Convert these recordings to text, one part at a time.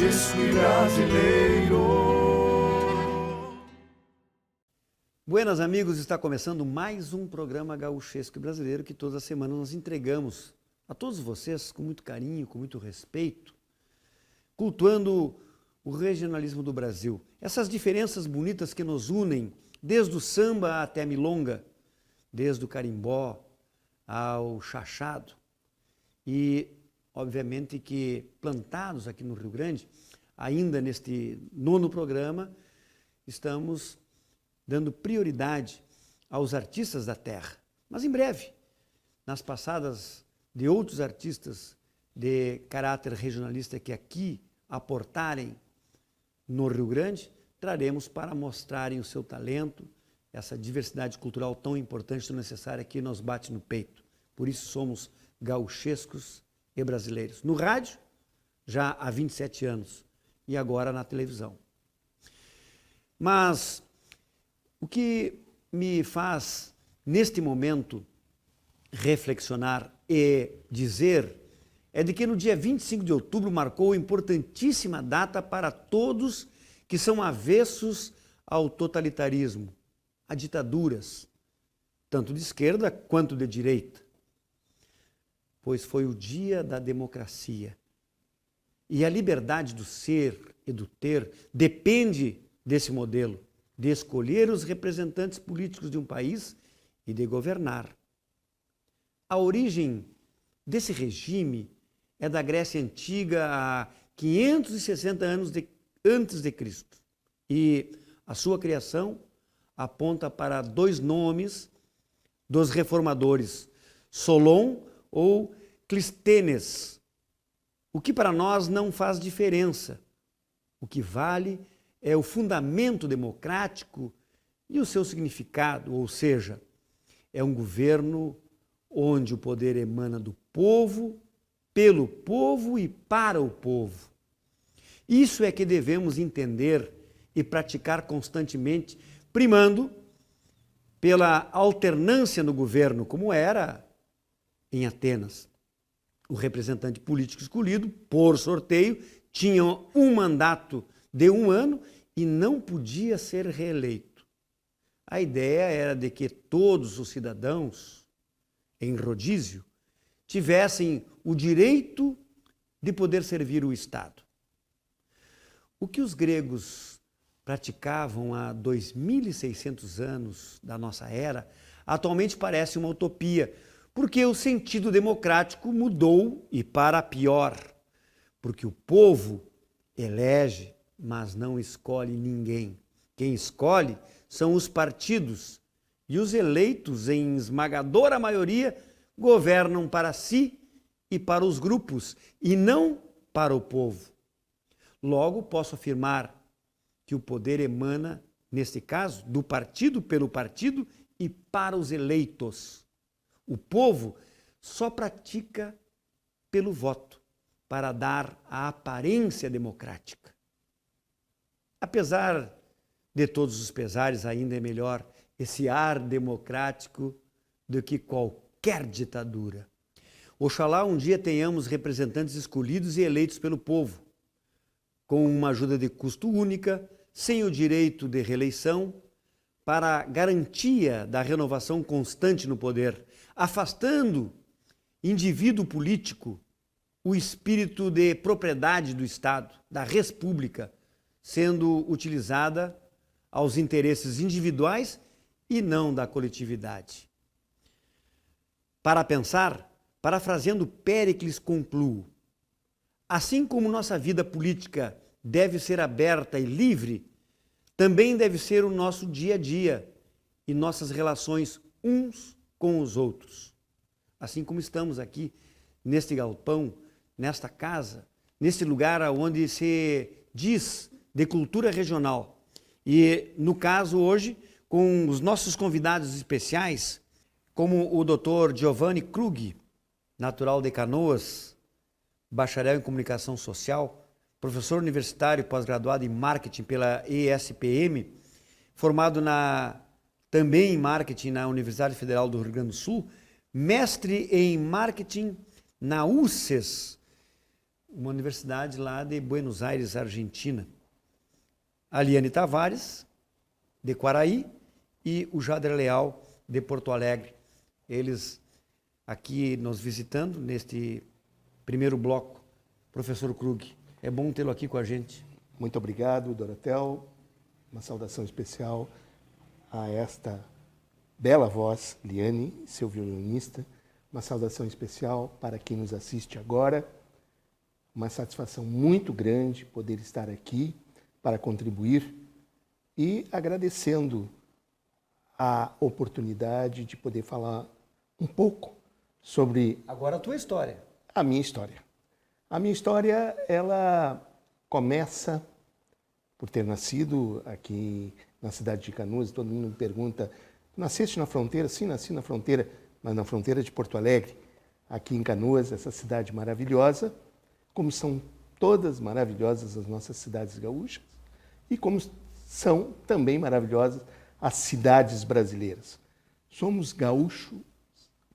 gauchesco e brasileiro. Buenas amigos, está começando mais um programa gauchesco e brasileiro que toda semana nós entregamos a todos vocês com muito carinho, com muito respeito, cultuando o regionalismo do Brasil. Essas diferenças bonitas que nos unem, desde o samba até a milonga, desde o carimbó ao chachado. E, obviamente, que plantados aqui no Rio Grande, ainda neste 9º programa, estamos dando prioridade aos artistas da terra. Mas em breve, nas passadas de outros artistas de caráter regionalista que aqui aportarem no Rio Grande, traremos para mostrarem o seu talento, essa diversidade cultural tão importante, tão necessária que nos bate no peito. Por isso somos gauchescos e brasileiros. No rádio, já há 27 anos, e agora na televisão. Mas o que me faz, neste momento, reflexionar e dizer é de que no dia 25 de outubro marcou importantíssima data para todos que são avessos ao totalitarismo, a ditaduras, tanto de esquerda quanto de direita. Pois foi o dia da democracia. E a liberdade do ser e do ter depende desse modelo, de escolher os representantes políticos de um país e de governar. A origem desse regime é da Grécia Antiga há 560 anos antes de Cristo. E a sua criação aponta para dois nomes dos reformadores, Solon ou Clístenes, o que para nós não faz diferença. O que vale é o fundamento democrático e o seu significado, ou seja, é um governo onde o poder emana do povo, pelo povo e para o povo. Isso é que devemos entender e praticar constantemente, primando pela alternância no governo, como era em Atenas. O representante político escolhido, por sorteio, tinha um mandato de 1 ano e não podia ser reeleito. A ideia era de que todos os cidadãos, em rodízio, tivessem o direito de poder servir o Estado. O que os gregos praticavam há 2.600 anos da nossa era, atualmente parece uma utopia, porque o sentido democrático mudou e para pior, porque o povo elege, mas não escolhe ninguém. Quem escolhe são os partidos e os eleitos, em esmagadora maioria, governam para si e para os grupos e não para o povo. Logo, posso afirmar que o poder emana, neste caso, do partido pelo partido e para os eleitos. O povo só pratica pelo voto, para dar a aparência democrática. Apesar de todos os pesares, ainda é melhor esse ar democrático do que qualquer ditadura. Oxalá um dia tenhamos representantes escolhidos e eleitos pelo povo, com uma ajuda de custo única, sem o direito de reeleição, para garantia da renovação constante no poder, afastando indivíduo político o espírito de propriedade do Estado, da res pública, sendo utilizada aos interesses individuais e não da coletividade. Para pensar, parafraseando Péricles, concluo: assim como nossa vida política deve ser aberta e livre, também deve ser o nosso dia a dia e nossas relações uns com os outros. Assim como estamos aqui neste galpão, nesta casa, neste lugar onde se diz de cultura regional. E, no caso, hoje, com os nossos convidados especiais, como o Dr. Giovanni Krug, natural de Canoas, bacharel em comunicação social, professor universitário pós-graduado em marketing pela ESPM, formado também em marketing na Universidade Federal do Rio Grande do Sul, mestre em marketing na UCES, uma universidade lá de Buenos Aires, Argentina. A Liane Tavares, de Quaraí, e o Jader Leal, de Porto Alegre. Eles aqui nos visitando neste primeiro bloco. Professor Krug, é bom tê-lo aqui com a gente. Muito obrigado, Dorotel. Uma saudação especial a esta bela voz, Liane, seu violonista. Uma saudação especial para quem nos assiste agora. Uma satisfação muito grande poder estar aqui para contribuir e agradecendo a oportunidade de poder falar um pouco sobre Agora a tua história. a minha história. A minha história, ela começa por ter nascido aqui na cidade de Canoas. Todo mundo me pergunta, nasceste na fronteira? Sim, nasci na fronteira, mas na fronteira de Porto Alegre, aqui em Canoas, essa cidade maravilhosa, como são todas maravilhosas as nossas cidades gaúchas, e como são também maravilhosas as cidades brasileiras. Somos gaúchos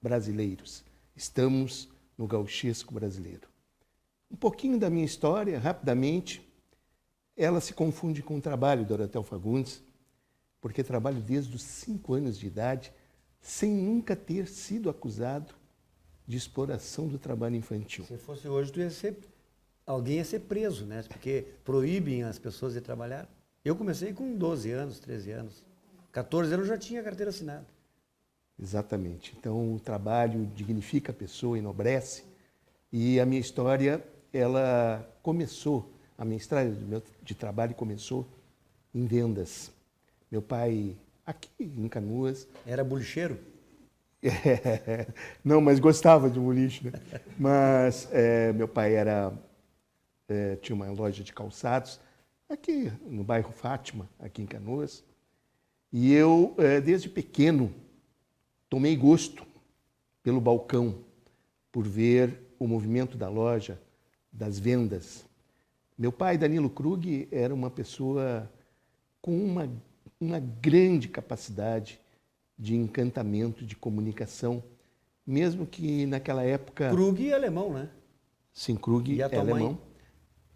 brasileiros, estamos no gauchesco brasileiro. Um pouquinho da minha história, rapidamente, ela se confunde com o trabalho do Dorotel Fagundes, porque trabalho desde os 5 anos de idade, sem nunca ter sido acusado de exploração do trabalho infantil. Se fosse hoje, alguém ia ser preso, né? Porque proíbem as pessoas de trabalhar. Eu comecei com 12 anos, 13 anos. 14 anos eu já tinha carteira assinada. Exatamente. Então, o trabalho dignifica a pessoa, enobrece. E a minha história, ela começou, a minha história de trabalho começou em vendas. Meu pai, aqui em Canoas... Era bolicheiro? Não, mas gostava de boliche, né? Mas meu pai tinha uma loja de calçados aqui no bairro Fátima, aqui em Canoas. E eu, desde pequeno, tomei gosto pelo balcão, por ver o movimento da loja, das vendas. Meu pai, Danilo Krug, era uma pessoa com uma grande capacidade de encantamento, de comunicação, mesmo que naquela época... Krug é alemão, né? Sim, Krug é alemão. Mãe?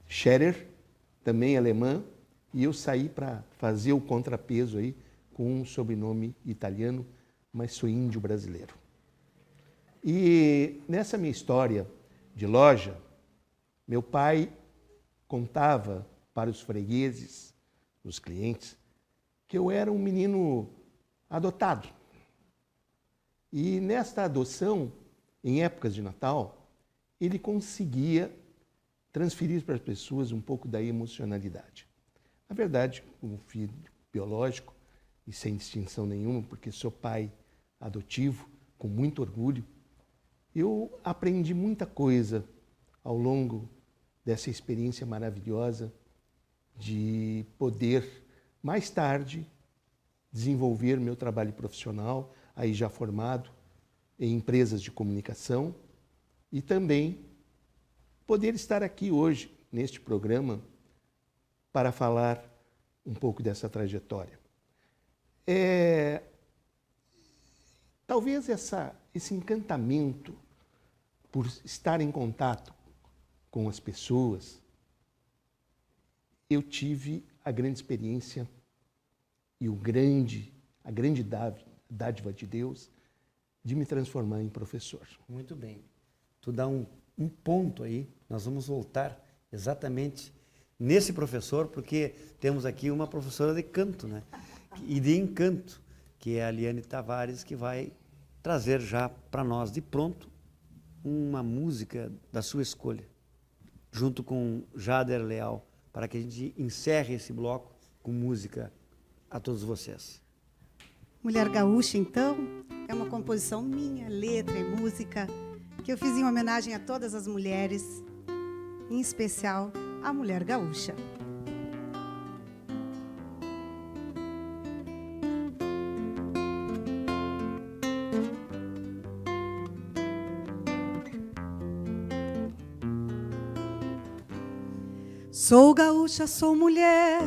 Scherer, também alemã. E eu saí para fazer o contrapeso aí com um sobrenome italiano, mas sou índio brasileiro. E nessa minha história de loja, meu pai contava para os fregueses, os clientes, que eu era um menino adotado. E nesta adoção, em épocas de Natal, ele conseguia transferir para as pessoas um pouco da emocionalidade. Na verdade, como filho biológico, e sem distinção nenhuma, porque sou pai adotivo, com muito orgulho, eu aprendi muita coisa ao longo dessa experiência maravilhosa de poder, mais tarde, desenvolver meu trabalho profissional, aí já formado em empresas de comunicação, e também poder estar aqui hoje, neste programa, para falar um pouco dessa trajetória. Talvez esse encantamento por estar em contato com as pessoas, eu tive a grande experiência e a grande dádiva de Deus de me transformar em professor. Muito bem. Tu dá um ponto aí, nós vamos voltar exatamente nesse professor, porque temos aqui uma professora de canto, né? E de encanto, que é a Liane Tavares, que vai trazer já para nós de pronto uma música da sua escolha, junto com Jader Leal, para que a gente encerre esse bloco com música a todos vocês. Mulher Gaúcha, então, é uma composição minha, letra e música, que eu fiz em homenagem a todas as mulheres, em especial a mulher gaúcha. Sou gaúcha, sou mulher,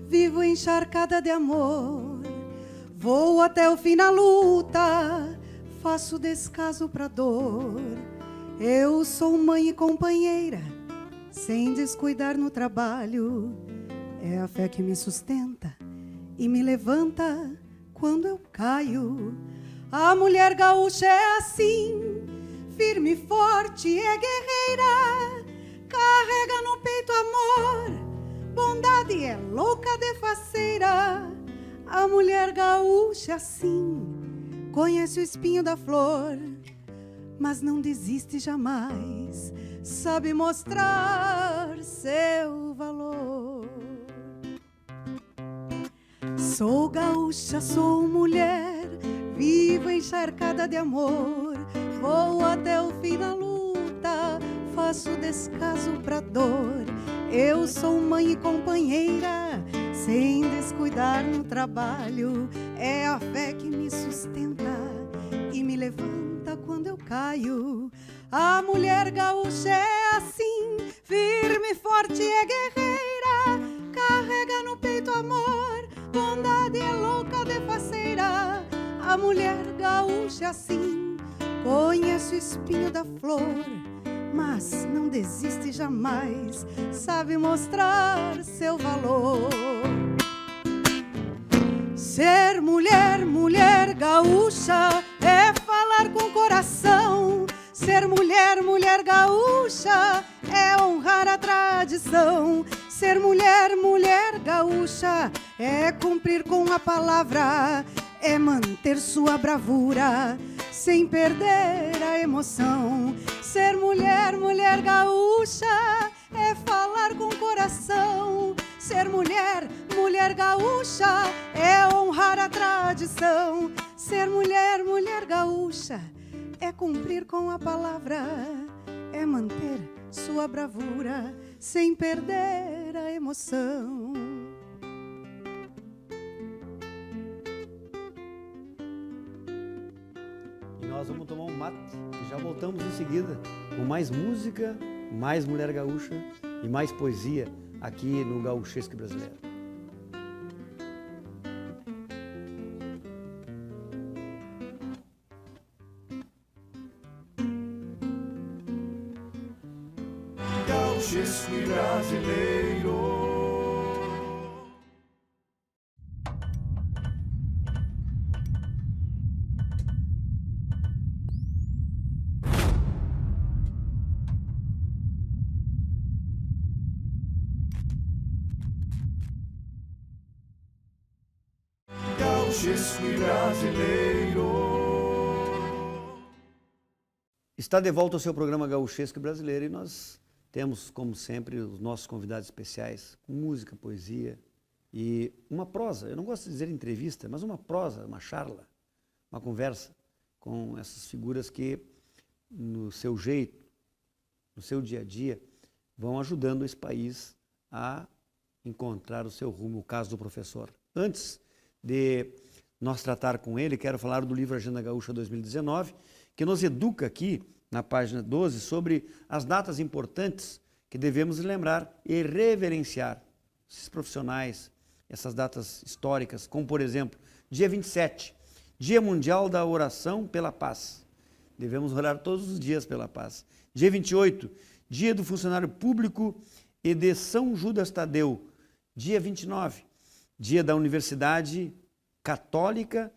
vivo encharcada de amor, vou até o fim na luta, faço descaso pra dor, Eu sou mãe e companheira, sem descuidar no trabalho. É a fé que me sustenta e me levanta quando eu caio. A mulher gaúcha é assim, firme e forte, é guerreira. Carrega no peito amor, bondade, é louca de faceira. A mulher gaúcha é assim, conhece o espinho da flor, mas não desiste jamais, sabe mostrar seu valor. Sou gaúcha, sou mulher, viva encharcada de amor. Vou até o fim na luta, faço descaso pra dor. Eu sou mãe e companheira, sem descuidar no trabalho. É a fé que me sustenta e me levanta quando eu caio. A mulher gaúcha é assim, firme, forte, é guerreira. Carrega no peito amor, bondade, é louca de faceira. A mulher gaúcha é assim, conhece o espinho da flor, mas não desiste jamais, sabe mostrar seu valor. Ser mulher, mulher gaúcha, é falar com coração. Ser mulher, mulher gaúcha, é honrar a tradição. Ser mulher, mulher gaúcha, é cumprir com a palavra, é manter sua bravura, sem perder a emoção. Ser mulher, mulher gaúcha, é falar com coração. Ser mulher, mulher gaúcha, é honrar a tradição. Ser mulher, mulher gaúcha, é cumprir com a palavra, é manter sua bravura, sem perder a emoção. E nós vamos tomar um mate e já voltamos em seguida com mais música, mais mulher gaúcha e mais poesia aqui no Gauchesque Brasileiro. Gauchesque brasileiro. Gauchesque brasileiro. Está de volta ao seu programa Gauchesque Brasileiro e nós temos, como sempre, os nossos convidados especiais com música, poesia e uma prosa. Eu não gosto de dizer entrevista, mas uma prosa, uma charla, uma conversa com essas figuras que, no seu jeito, no seu dia a dia, vão ajudando esse país a encontrar o seu rumo, o caso do professor. Antes de nós tratar com ele, quero falar do livro Agenda Gaúcha 2019, que nos educa aqui, na página 12, sobre as datas importantes que devemos lembrar e reverenciar esses profissionais, essas datas históricas, como, por exemplo, dia 27, Dia Mundial da Oração pela Paz. Devemos orar todos os dias pela paz. Dia 28, Dia do Funcionário Público e de São Judas Tadeu. Dia 29, Dia da Universidade Católica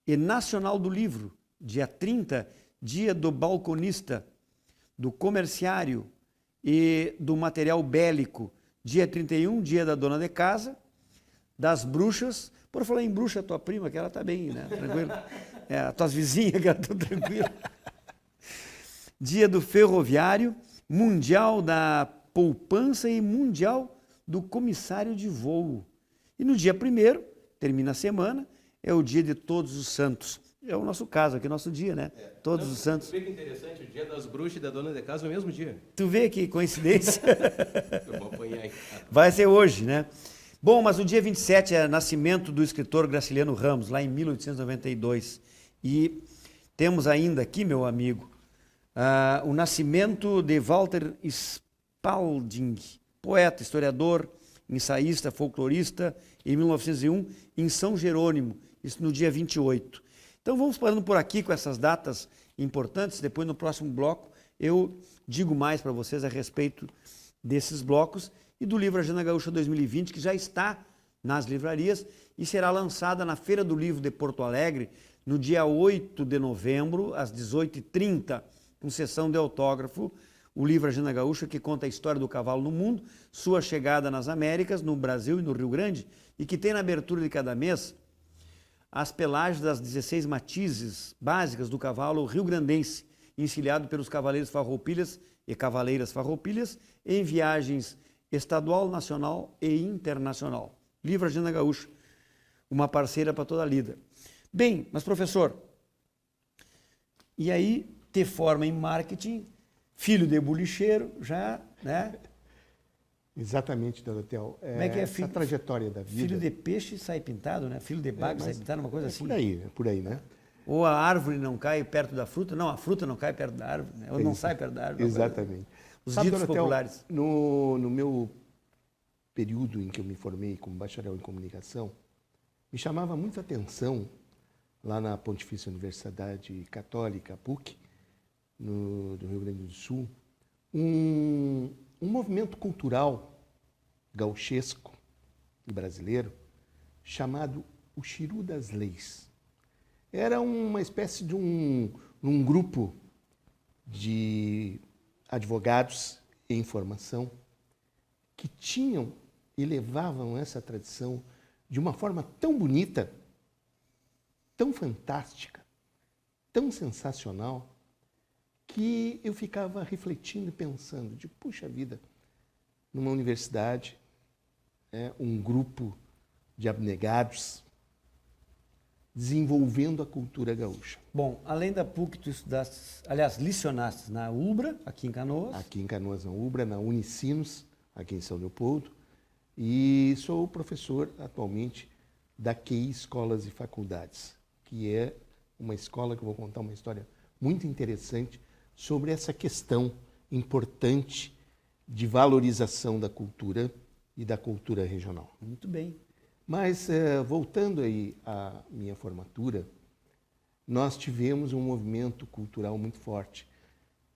e Nacional do Livro. Dia 30, Dia do Balconista, do Comerciário e do Material Bélico. Dia 31, Dia da Dona de Casa, das Bruxas. Por falar em bruxa, tua prima, que ela está bem, né? Tranquilo. As tuas vizinhas, que ela está tranquila. Dia do Ferroviário, Mundial da Poupança e Mundial do Comissário de Voo. E no dia 1º, termina a semana, é o Dia de Todos os Santos. É o nosso caso aqui, nosso dia, né? Todos os santos. Tu vê que interessante, o Dia das Bruxas e da Dona de Casa é o mesmo dia. Tu vê que coincidência? Eu vou apanhar aí. Vai ser hoje, né? Bom, mas o dia 27 é nascimento do escritor Graciliano Ramos, lá em 1892. E temos ainda aqui, meu amigo, o nascimento de Walter Spalding, poeta, historiador, ensaísta, folclorista, em 1901, em São Jerônimo, isso no dia 28. Então vamos parando por aqui com essas datas importantes, depois no próximo bloco eu digo mais para vocês a respeito desses blocos e do livro Agenda Gaúcha 2020, que já está nas livrarias e será lançada na Feira do Livro de Porto Alegre no dia 8 de novembro, às 18h30, com sessão de autógrafo, o livro Agenda Gaúcha, que conta a história do cavalo no mundo, sua chegada nas Américas, no Brasil e no Rio Grande, e que tem na abertura de cada mês as pelagens das 16 matizes básicas do cavalo rio-grandense, encilhado pelos cavaleiros farroupilhas e cavaleiras farroupilhas em viagens estadual, nacional e internacional. Livro Agenda Gaúcha, uma parceira para toda a lida. Bem, mas professor, e aí te forma em marketing, filho de bolicheiro, já, né? Exatamente, Dorotel. Como é que é essa trajetória da vida. Filho de peixe sai pintado, né? Filho de bago sai pintado, uma coisa assim. Por aí, né? Ou a árvore não cai perto da fruta. Não, a fruta não cai perto da árvore, né? Ou não sai perto da árvore. Exatamente. Os Sabe, ditos Dorotel, populares. No meu período em que eu me formei como bacharel em comunicação, me chamava muita atenção, lá na Pontifícia Universidade Católica, PUC, do Rio Grande do Sul, um movimento cultural gauchesco e brasileiro chamado o Chiru das Leis. Era uma espécie de um grupo de advogados em formação que tinham e levavam essa tradição de uma forma tão bonita, tão fantástica, tão sensacional, que eu ficava refletindo e pensando de, puxa vida, numa universidade, um grupo de abnegados desenvolvendo a cultura gaúcha. Bom, além da PUC, tu estudaste, aliás, licionaste na UBRA, aqui em Canoas. Aqui em Canoas, na UBRA, na Unicinos, aqui em São Leopoldo, e sou professor atualmente da QI Escolas e Faculdades, que é uma escola que eu vou contar uma história muito interessante sobre essa questão importante de valorização da cultura e da cultura regional. Muito bem. Mas, voltando aí à minha formatura, nós tivemos um movimento cultural muito forte.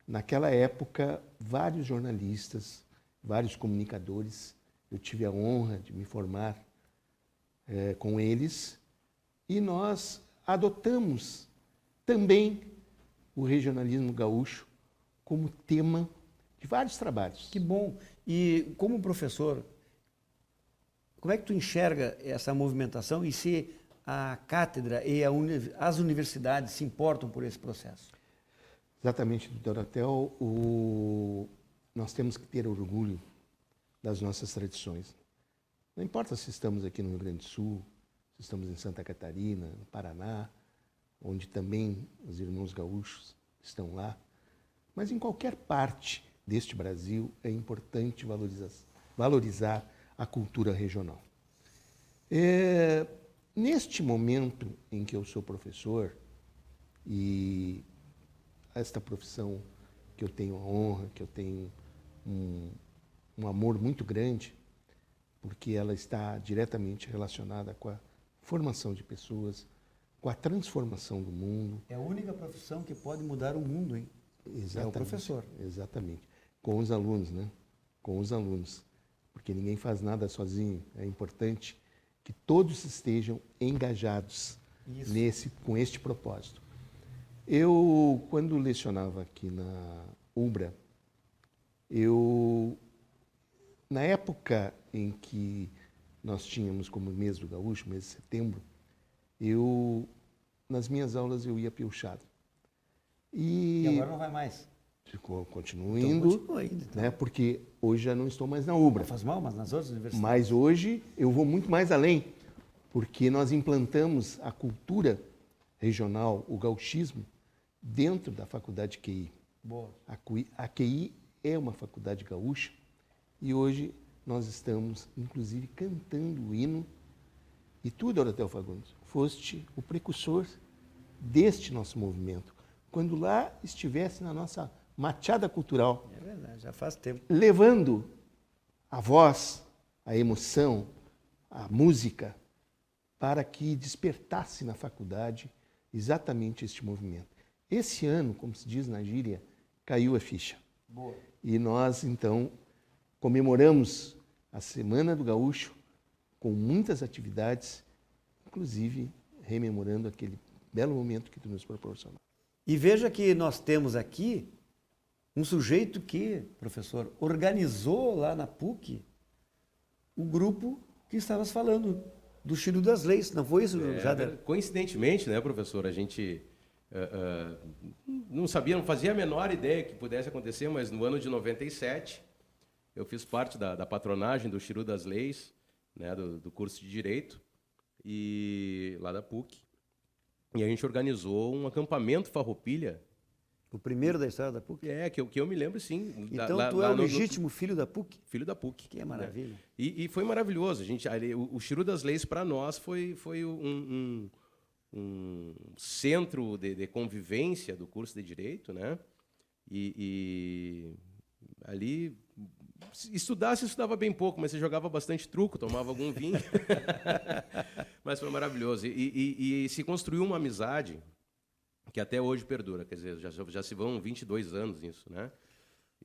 Naquela época, vários jornalistas, vários comunicadores, eu tive a honra de me formar com eles, e nós adotamos também o regionalismo gaúcho como tema de vários trabalhos. Que bom. E como professor, como é que tu enxerga essa movimentação e se a cátedra e as universidades se importam por esse processo? Exatamente, Dorotel. Nós temos que ter orgulho das nossas tradições. Não importa se estamos aqui no Rio Grande do Sul, se estamos em Santa Catarina, no Paraná, onde também os irmãos gaúchos estão lá, mas em qualquer parte deste Brasil é importante valorizar a cultura regional. Neste momento em que eu sou professor, e esta profissão que eu tenho a honra, que eu tenho um amor muito grande, porque ela está diretamente relacionada com a formação de pessoas, com a transformação do mundo. É a única profissão que pode mudar o mundo, hein? Exatamente, é o professor. Exatamente. Com os alunos, né? Com os alunos. Porque ninguém faz nada sozinho. É importante que todos estejam engajados com este propósito. Eu, quando lecionava aqui na UBRA, na época em que nós tínhamos como mês do gaúcho, mês de setembro, nas minhas aulas eu ia piochado. E agora não vai mais? Continuo Então, indo, continua indo, então. né, porque hoje já não estou mais na UBRA. Não faz mal, mas nas outras universidades? Mas hoje eu vou muito mais além, porque nós implantamos a cultura regional, o gauchismo, dentro da faculdade QI. Boa. A QI é uma faculdade gaúcha e hoje nós estamos, inclusive, cantando o hino. E tu, Dorotel Fagundes, foste o precursor deste nosso movimento. Quando lá estivesse na nossa machada cultural. É verdade, já faz tempo. Levando a voz, a emoção, a música, para que despertasse na faculdade exatamente este movimento. Esse ano, como se diz na gíria, caiu a ficha. Boa. E nós, então, comemoramos a Semana do Gaúcho com muitas atividades, inclusive rememorando aquele belo momento que tu nos proporcionou. E veja que nós temos aqui um sujeito que, professor, organizou lá na PUC o grupo que estavas falando, do Chiru das Leis, não foi isso, Jader? Coincidentemente, né, professor, a gente não sabia, não fazia a menor ideia que pudesse acontecer, mas no ano de 97, eu fiz parte da patronagem do Chiru das Leis, né, do curso de Direito, e lá da PUC. E a gente organizou um acampamento Farroupilha. O primeiro da história da PUC? Que eu me lembro, sim. Então tu é o legítimo filho da PUC? Filho da PUC. Que maravilha. Né? E foi maravilhoso. O Chiru das Leis, para nós, foi um centro de convivência do curso de Direito, né? E ali... se estudava bem pouco, mas você jogava bastante truco, tomava algum vinho. Mas foi maravilhoso. E se construiu uma amizade que até hoje perdura. Quer dizer, já se vão 22 anos nisso, né?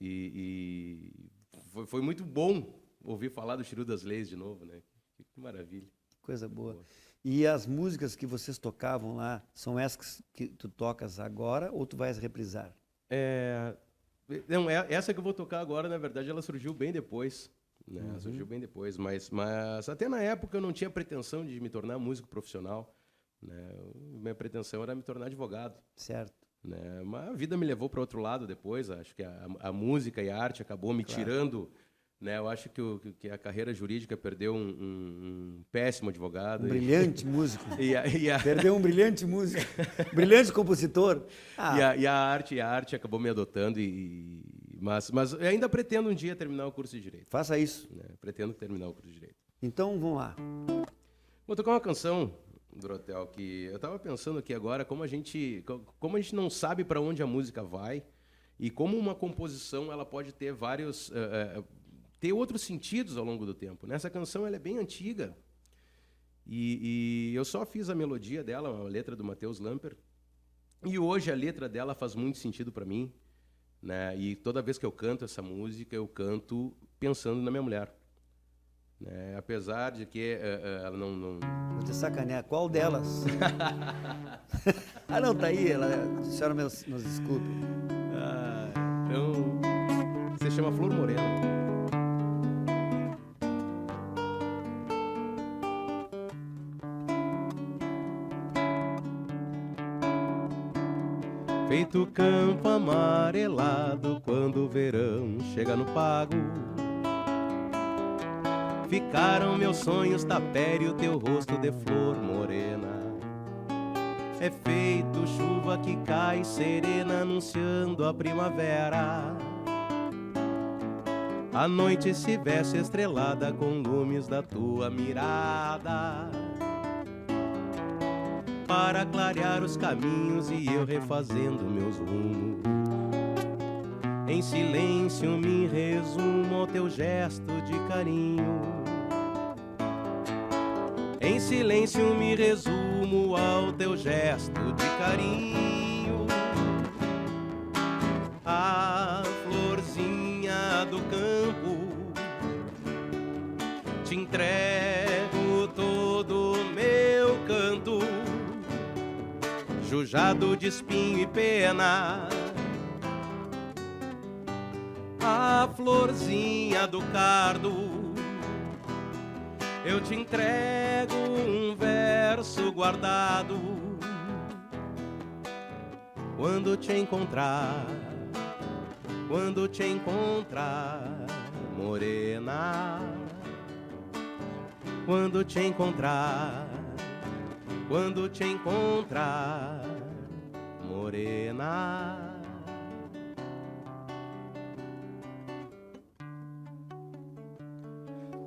E foi muito bom ouvir falar do Chiru das Leis de novo, né? Que maravilha. Coisa boa. E as músicas que vocês tocavam lá, são essas que tu tocas agora ou tu vais reprisar? Não, essa que eu vou tocar agora, na verdade, ela surgiu bem depois. Né? Surgiu bem depois, mas até na época eu não tinha pretensão de me tornar músico profissional. Né? Minha pretensão era me tornar advogado. Certo. Né? Mas a vida me levou para outro lado depois. Acho que a música e a arte acabou me tirando. Né? Eu acho que a carreira jurídica perdeu um péssimo advogado. Um brilhante músico. E perdeu um brilhante músico. Brilhante compositor. E a arte acabou me adotando. Mas eu ainda pretendo um dia terminar o curso de Direito. Faça isso. Né? Pretendo terminar o curso de Direito. Então, vamos lá. Vou tocar uma canção, Dorotel, que eu estava pensando aqui agora, como a gente não sabe para onde a música vai e como uma composição ela pode ter vários... ter outros sentidos ao longo do tempo. Essa canção ela é bem antiga e eu só fiz a melodia dela, a letra do Matheus Lamper, e hoje a letra dela faz muito sentido para mim, né? E toda vez que eu canto essa música, eu canto pensando na minha mulher. Né? Apesar de que ela não... Vou te sacanear. Qual delas? Não, tá aí. A senhora nos desculpe. Então, se chama Flor Morena. Feito campo amarelado quando o verão chega no pago, ficaram meus sonhos tapera e o teu rosto de flor morena. É feito chuva que cai serena anunciando a primavera. A noite se veste estrelada com lumes da tua mirada, para clarear os caminhos e eu refazendo meus rumos. Em silêncio me resumo ao teu gesto de carinho. Em silêncio me resumo ao teu gesto de carinho. A florzinha do campo, te entrego todo o meu canto, jujado de espinho e pena. A florzinha do cardo, eu te entrego um verso guardado. Quando te encontrar, morena. Quando te encontrar, morena.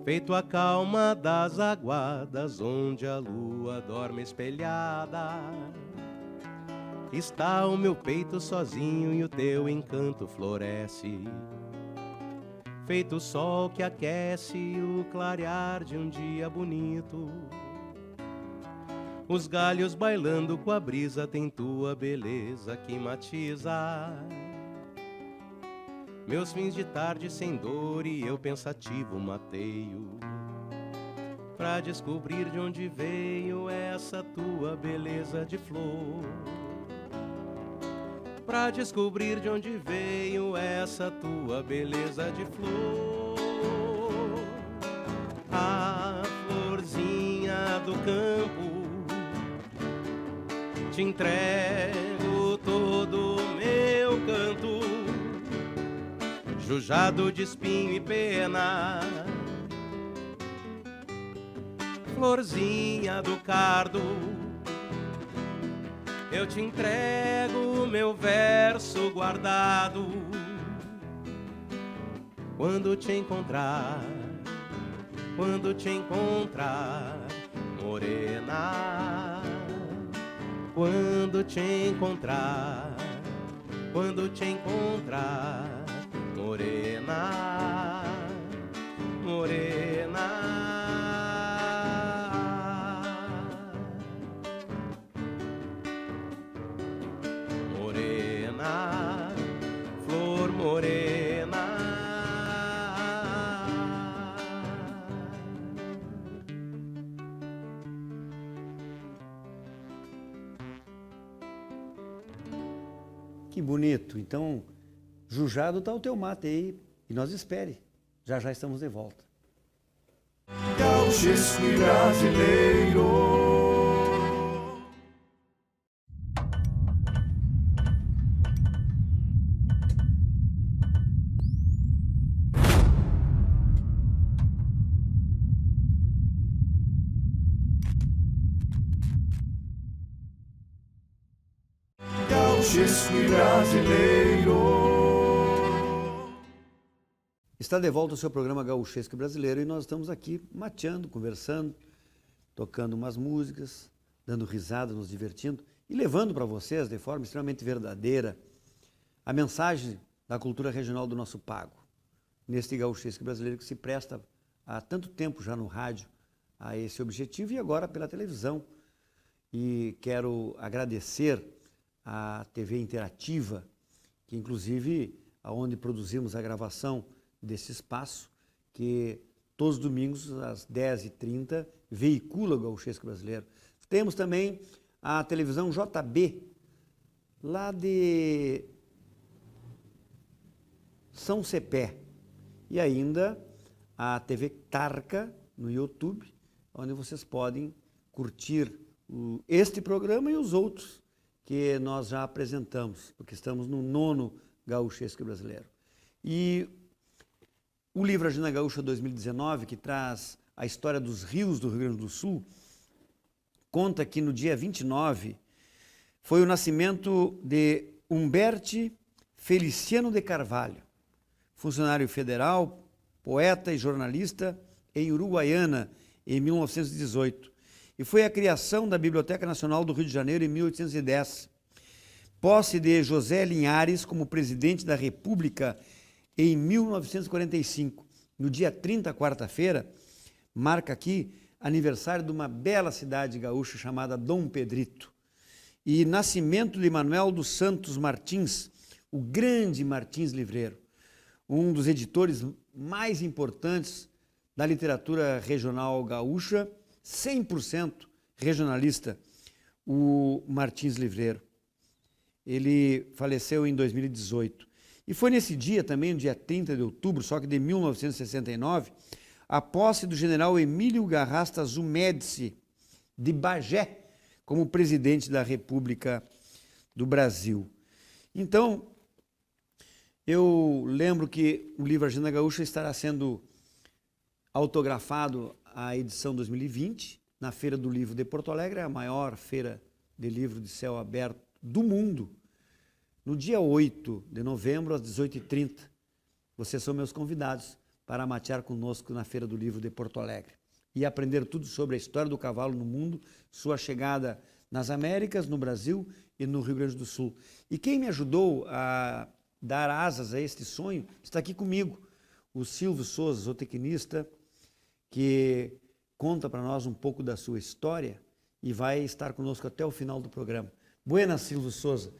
Feito a calma das aguadas, onde a lua dorme espelhada, está o meu peito sozinho e o teu encanto floresce. Feito o sol que aquece o clarear de um dia bonito, os galhos bailando com a brisa tem tua beleza que matiza. meus fins de tarde sem dor e eu pensativo mateio pra descobrir de onde veio essa tua beleza de flor. Pra descobrir de onde veio essa tua beleza de flor. A florzinha do campo, te entrego todo o meu canto, jujado de espinho e pena. Florzinha do cardo, eu te entrego o meu verso guardado. Quando te encontrar, morena. Quando te encontrar, morena, morena. Morena, flor morena. Que bonito. Então, jujado está o teu mate aí e nós espere. Já já estamos de volta. Gauchesco e brasileiro. Gauchesco e brasileiro. Está de volta o seu programa Gauchesco Brasileiro e nós estamos aqui mateando, conversando, tocando umas músicas, dando risada, nos divertindo e levando para vocês, de forma extremamente verdadeira, a mensagem da cultura regional do nosso pago, neste Gauchesco Brasileiro que se presta há tanto tempo já no rádio a esse objetivo e agora pela televisão. E quero agradecer à TV Interativa, que inclusive aonde produzimos a gravação desse espaço, que todos os domingos às 10h30 veicula o Gauchesco Brasileiro. Temos também a televisão JB, lá de São Cepé, e ainda a TV Tarca no YouTube, onde vocês podem curtir este programa e os outros que nós já apresentamos, porque estamos no 9º Gauchesco Brasileiro. E o livro Agenda Gaúcha 2019, que traz a história dos rios do Rio Grande do Sul, conta que no dia 29 foi o nascimento de Humberti Feliciano de Carvalho, funcionário federal, poeta e jornalista em Uruguaiana, em 1918. E foi a criação da Biblioteca Nacional do Rio de Janeiro em 1810. Posse de José Linhares como presidente da República em 1945. No dia 30, quarta-feira, marca aqui aniversário de uma bela cidade gaúcha chamada Dom Pedrito. E nascimento de Manuel dos Santos Martins, o grande Martins Livreiro, um dos editores mais importantes da literatura regional gaúcha, 100% regionalista, o Martins Livreiro. Ele faleceu em 2018. E foi nesse dia também, no dia 30 de outubro, só que de 1969, a posse do general Emílio Garrastazu Médici, de Bagé, como presidente da República do Brasil. Então, eu lembro que o livro Agenda Gaúcha estará sendo autografado a edição 2020, na Feira do Livro de Porto Alegre, a maior feira de livro de céu aberto do mundo, no dia 8 de novembro, às 18h30. Vocês são meus convidados para matear conosco na Feira do Livro de Porto Alegre e aprender tudo sobre a história do cavalo no mundo, sua chegada nas Américas, no Brasil e no Rio Grande do Sul. E quem me ajudou a dar asas a este sonho está aqui comigo, o Silvio Souza, zootecnista, que conta para nós um pouco da sua história e vai estar conosco até o final do programa. Buenas, Silvio Souza.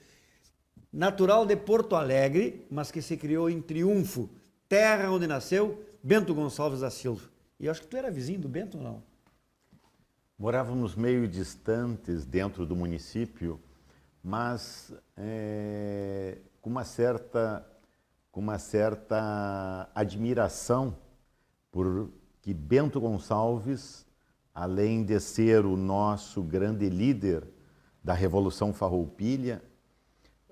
natural de Porto Alegre, mas que se criou em Triunfo, terra onde nasceu Bento Gonçalves da Silva. E eu acho que tu era vizinho do Bento ou não? Morávamos meio distantes dentro do município, mas com uma certa admiração por que Bento Gonçalves, além de ser o nosso grande líder da Revolução Farroupilha,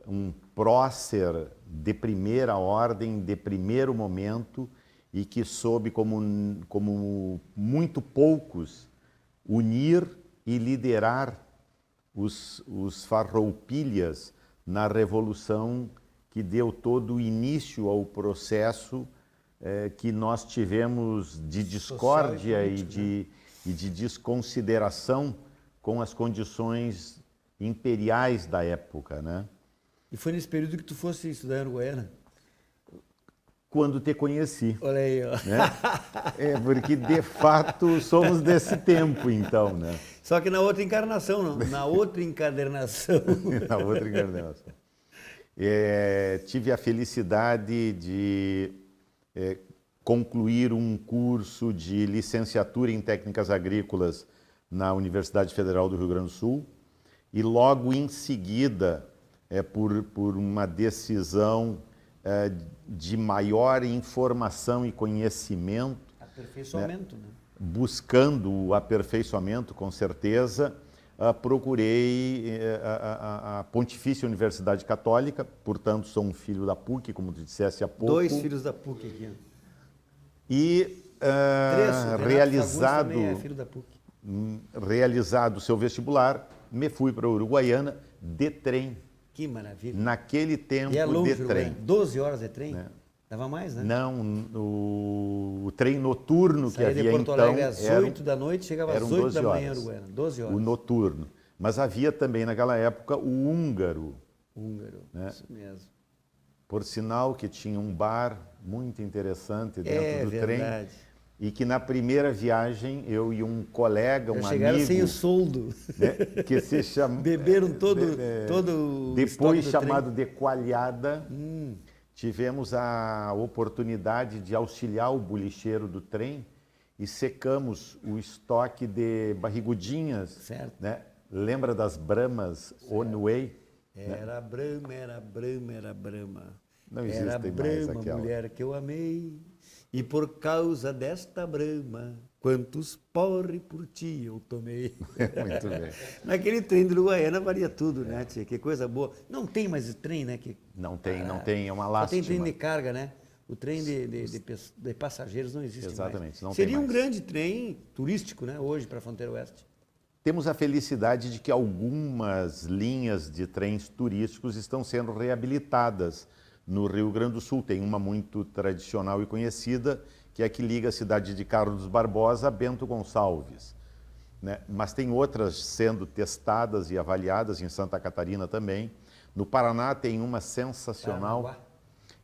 um prócer de primeira ordem, de primeiro momento, e que soube, como muito poucos, unir e liderar os farroupilhas na Revolução que deu todo o início ao processo que nós tivemos de discórdia e de desconsideração com as condições imperiais da época, né? E foi nesse período que tu fosse estudar em Uruguaiana? Quando te conheci. Olha aí, ó. Né? Porque de fato somos desse tempo, então, né? Só que na outra encarnação, não. Na outra encadernação. Na outra encarnação. Tive a felicidade de concluir um curso de licenciatura em técnicas agrícolas na Universidade Federal do Rio Grande do Sul e logo em seguida, por uma decisão de maior informação e conhecimento, Aperfeiçoamento, né? Buscando o aperfeiçoamento, com certeza, procurei a Pontifícia Universidade Católica, portanto sou um filho da PUC, como tu dissesse há pouco. 2 filhos da PUC aqui. E realizado também é filho da PUC. Realizado o seu vestibular, me fui para Uruguaiana de trem. Que maravilha. Naquele tempo e é longe, de trem. 12 horas de trem? Dava mais, né? Não, o trem noturno que havia de Porto então Alegre às 8 da noite, chegava às 8 da manhã em Uruguaiana. 12 horas. O noturno. Mas havia também naquela época o húngaro. Húngaro, né? Isso mesmo. Por sinal que tinha um bar muito interessante dentro do verdade. trem. E que na primeira viagem, eu e um colega, um chegaram amigo... sem o soldo. Né, que se chama... Beberam todo o depois estoque do chamado trem. de coalhada, tivemos a oportunidade de auxiliar o bolicheiro do trem e secamos o estoque de barrigudinhas. Certo. Né? Lembra das Bramas On Way? Era Brahma, era Brahma, era Brahma. Não existem era mais Brahma, aquela. mulher que eu amei. E por causa desta Brahma, quantos porre por ti eu tomei. Muito bem. Naquele trem do Uruguaiana valia tudo, né, tia? Que coisa boa. Não tem mais trem, né? Não tem, é uma Só lástima. tem trem de carga, né? O trem de passageiros não existe Exatamente, mais. não tem Seria um mais. grande trem turístico, né? Hoje, para a fronteira oeste. Temos a felicidade de que algumas linhas de trens turísticos estão sendo reabilitadas no Rio Grande do Sul. Tem uma muito tradicional e conhecida, que é a que liga a cidade de Carlos Barbosa a Bento Gonçalves. Né? Mas tem outras sendo testadas e avaliadas em Santa Catarina também. No Paraná tem uma sensacional Paranaguá.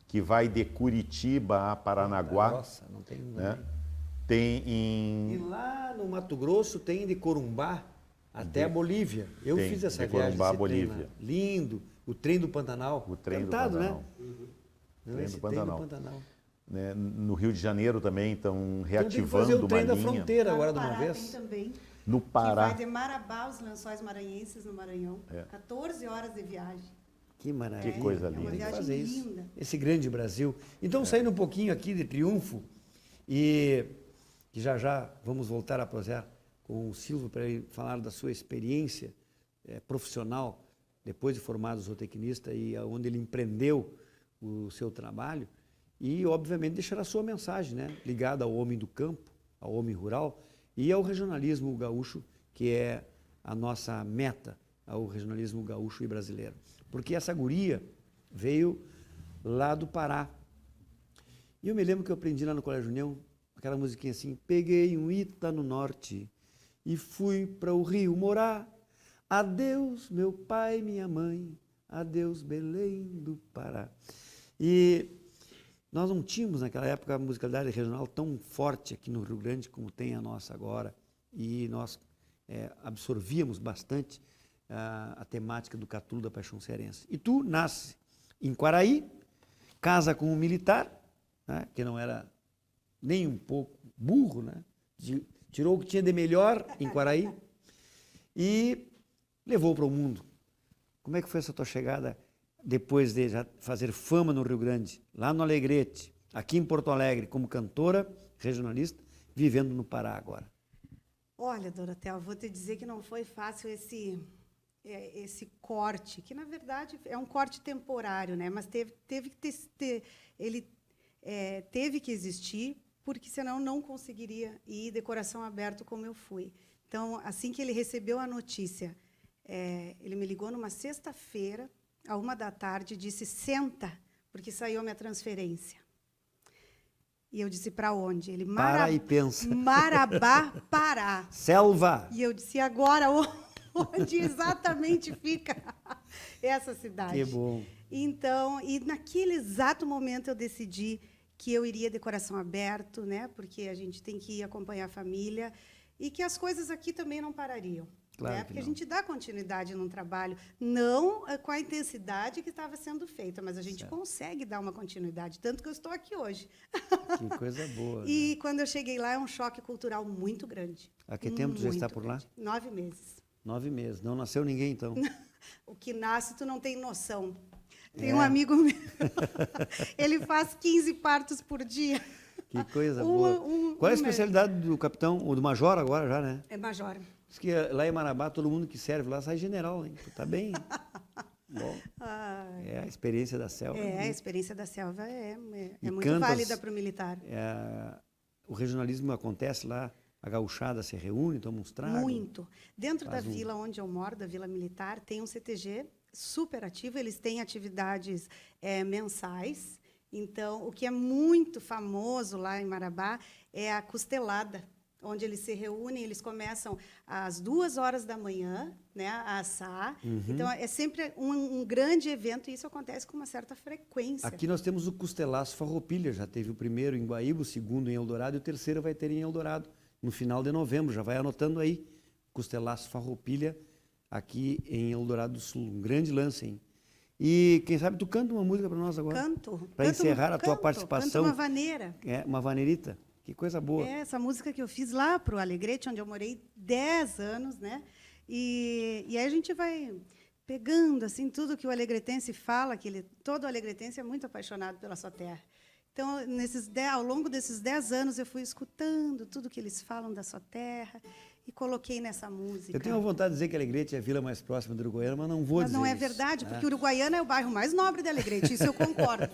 que vai de Curitiba a Paranaguá. Nossa, não tem... Né? Tem E lá no Mato Grosso tem de Corumbá até a Bolívia. Eu tem, fiz essa de viagem. Corumbá a esse trem Bolívia. lá. Lindo. O trem do Pantanal. O trem Cantado, do Pantanal. né? Trem Esse do Pantanal. Trem do Pantanal. Né? No Rio de Janeiro também estão Então tem que reativando fazer o trem uma da linha. fronteira Lá agora no de uma Pará vez. Tem também. No Que Pará. vai de Marabá aos Lençóis Maranhenses, no Maranhão. 14 horas de viagem. Que maravilha. Que coisa É uma linda. Tem que viagem fazer isso. linda. Esse grande Brasil. Então, saindo um pouquinho aqui de Triunfo, e que já vamos voltar a prossear com o Silvio para ele falar da sua experiência profissional, depois de formado zootecnista, e onde ele empreendeu o seu trabalho, e, obviamente, deixar a sua mensagem, né? Ligada ao homem do campo, ao homem rural e ao regionalismo gaúcho, que é a nossa meta, ao regionalismo gaúcho e brasileiro. Porque essa guria veio lá do Pará. E eu me lembro que eu aprendi lá no Colégio União, aquela musiquinha assim, peguei um Ita no norte e fui para o Rio morar. Adeus, meu pai e minha mãe, adeus, Belém do Pará. E nós não tínhamos naquela época a musicalidade regional tão forte aqui no Rio Grande como tem a nossa agora. E nós absorvíamos bastante a temática do Catulo da Paixão Cearense. E tu nasce em Quaraí, casa com um militar, né, que não era nem um pouco burro, né? Tirou o que tinha de melhor em Quaraí e levou para o mundo. Como é que foi essa tua chegada depois de já fazer fama no Rio Grande, lá no Alegrete, aqui em Porto Alegre, como cantora, regionalista, vivendo no Pará agora? Olha, Dorothea, vou te dizer que não foi fácil esse corte, que na verdade é um corte temporário, né? Mas teve que existir, porque senão não conseguiria ir de coração aberto como eu fui. Então, assim que ele recebeu a notícia, ele me ligou numa sexta-feira, à 1h da tarde, e disse: senta, porque saiu a minha transferência. E eu disse: para onde? Ele: Para e pensa. Marabá, Pará. Selva! E eu disse: e agora, onde exatamente fica essa cidade? Que bom. Então, e naquele exato momento eu decidi que eu iria de coração aberto, né? Porque a gente tem que ir acompanhar a família e que as coisas aqui também não parariam. Claro né? que Porque não. a gente dá continuidade num trabalho, não com a intensidade que estava sendo feita, mas a gente consegue dar uma continuidade, tanto que eu estou aqui hoje. Que coisa boa. E quando eu cheguei lá, é um choque cultural muito grande. Há que tempo tu já está por lá? Grande. 9 meses. 9 meses. Não nasceu ninguém, então. O que nasce, tu não tem noção. Tem um amigo meu, ele faz 15 partos por dia. Que coisa boa. Qual é a especialidade do capitão, ou do major agora já, né? É major. Diz que lá em Marabá, todo mundo que serve lá sai general, hein? Tu tá bem? Bom, é a experiência da selva. A experiência da selva é E muito cantas, válida para o militar. O regionalismo acontece lá, a gauchada se reúne, toma uns tragos. Muito. Dentro da Faz vila onde eu moro, da Vila Militar, tem um CTG super ativo. Eles têm atividades mensais. Então, o que é muito famoso lá em Marabá é a costelada, onde eles se reúnem, eles começam às 2h da manhã, né, a assar. Então, é sempre um grande evento, e isso acontece com uma certa frequência. Aqui nós temos o Costelaço Farroupilha, já teve o primeiro em Guaíba, o segundo em Eldorado e o terceiro vai ter em Eldorado, no final de novembro. Já vai anotando aí, Costelaço Farroupilha, aqui em Eldorado do Sul. Um grande lance, hein? E quem sabe tu canta uma música para nós agora? Canto. Para encerrar a tua participação. Canto uma vaneira. Uma vaneirita. Que coisa boa. Essa música que eu fiz lá para o Alegrete, onde eu morei 10 anos, né? E aí a gente vai pegando assim tudo que o alegretense fala, que todo alegretense é muito apaixonado pela sua terra. Então, ao longo desses 10 anos, eu fui escutando tudo que eles falam da sua terra e coloquei nessa música. Eu tenho vontade de dizer que Alegrete é a vila mais próxima do Uruguaiana, mas não vou dizer Mas não é isso, verdade, né? porque Uruguaiana é o bairro mais nobre de Alegrete, isso eu concordo.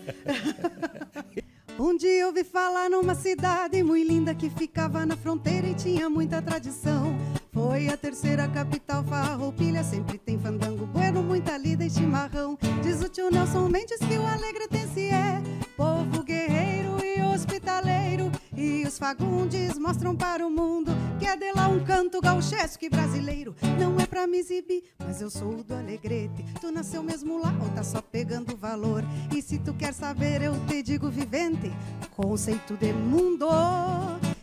Um dia eu ouvi falar numa cidade muito linda que ficava na fronteira e tinha muita tradição. Foi a terceira capital, Farroupilha, sempre tem fandango bueno, muita lida e chimarrão. Diz o tio Nelson Mendes que o alegretense é povo guerreiro e hospitaleiro, e os Fagundes mostram para o mundo que é de lá um canto gauchesco e brasileiro. Não é pra me exibir, mas eu sou do Alegrete. Tu nasceu mesmo lá ou tá só pegando valor? E se tu quer saber, eu te digo vivente, conceito de mundo.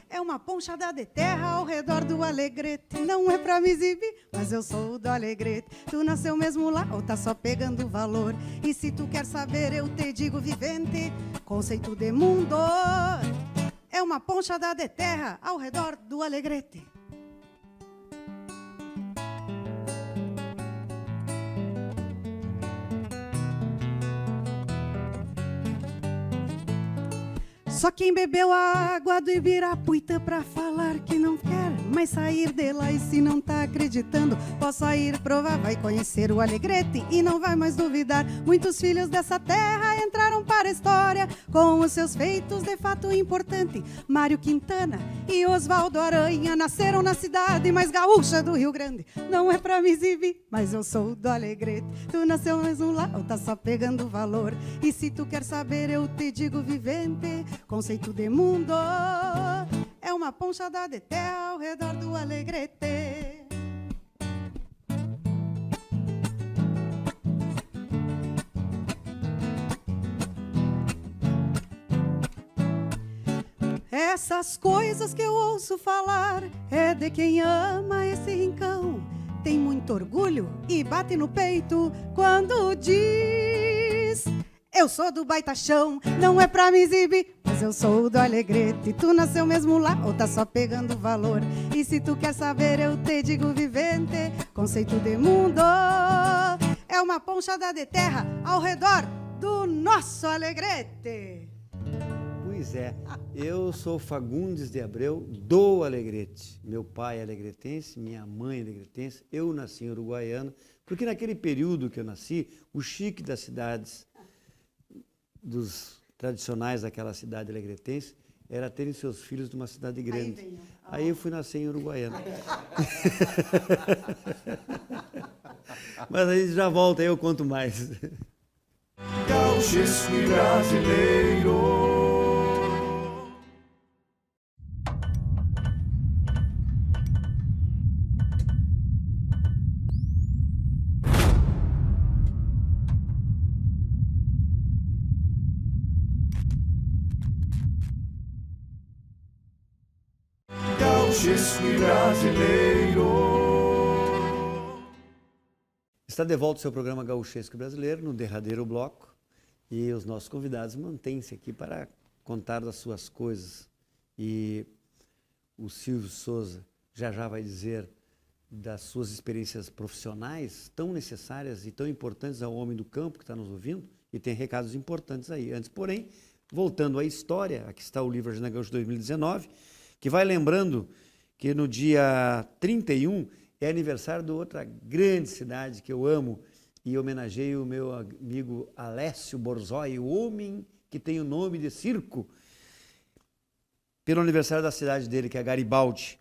É uma ponchada de terra ao redor do Alegrete. Não é pra me exibir, mas eu sou do Alegrete. Tu nasceu mesmo lá ou tá só pegando valor? E se tu quer saber, eu te digo vivente, conceito de mundo. É uma ponchada de terra ao redor do Alegrete. Só quem bebeu a água do Ibirapuita pra falar que não quer mais sair de lá. E se não tá acreditando, posso ir provar. Vai conhecer o Alegrete e não vai mais duvidar. Muitos filhos dessa terra entraram para a história com os seus feitos de fato importante. Mário Quintana e Osvaldo Aranha nasceram na cidade mais gaúcha do Rio Grande. Não é pra me exibir, mas eu sou do Alegrete. Tu nasceu mesmo lá ou tá só pegando valor? E se tu quer saber, eu te digo vivente, conceito de mundo. É uma ponchada de terra ao redor do Alegrete. Essas coisas que eu ouço falar é de quem ama esse rincão. Tem muito orgulho e bate no peito quando diz: Eu sou do baitachão, não é pra me exibir, mas eu sou do Alegrete. Tu nasceu mesmo lá ou tá só pegando valor? E se tu quer saber, eu te digo vivente, conceito de mundo. É uma ponchada de terra ao redor do nosso Alegrete. Pois é, eu sou Fagundes de Abreu, do Alegrete. Meu pai é alegretense, minha mãe é alegretense, eu nasci em Uruguaiana, porque naquele período que eu nasci, o chique das cidades, dos tradicionais daquela cidade alegretense, era terem seus filhos de uma cidade grande. Aí eu fui nascer em Uruguaiana. Mas aí já volta, aí eu conto mais. Gauchesco e brasileiro. Gauchesco e brasileiro. Está de volta o seu programa Gauchesco Brasileiro, no derradeiro bloco, e os nossos convidados mantêm-se aqui para contar das suas coisas. E o Silvio Souza já vai dizer das suas experiências profissionais tão necessárias e tão importantes ao homem do campo que está nos ouvindo, e tem recados importantes aí. Antes, porém, voltando à história, aqui está o livro Agenda Gaúcha 2019, que vai lembrando que no dia 31 é aniversário de outra grande cidade que eu amo e homenageio o meu amigo Alessio Borzoi, o homem que tem o nome de circo, pelo aniversário da cidade dele, que é Garibaldi.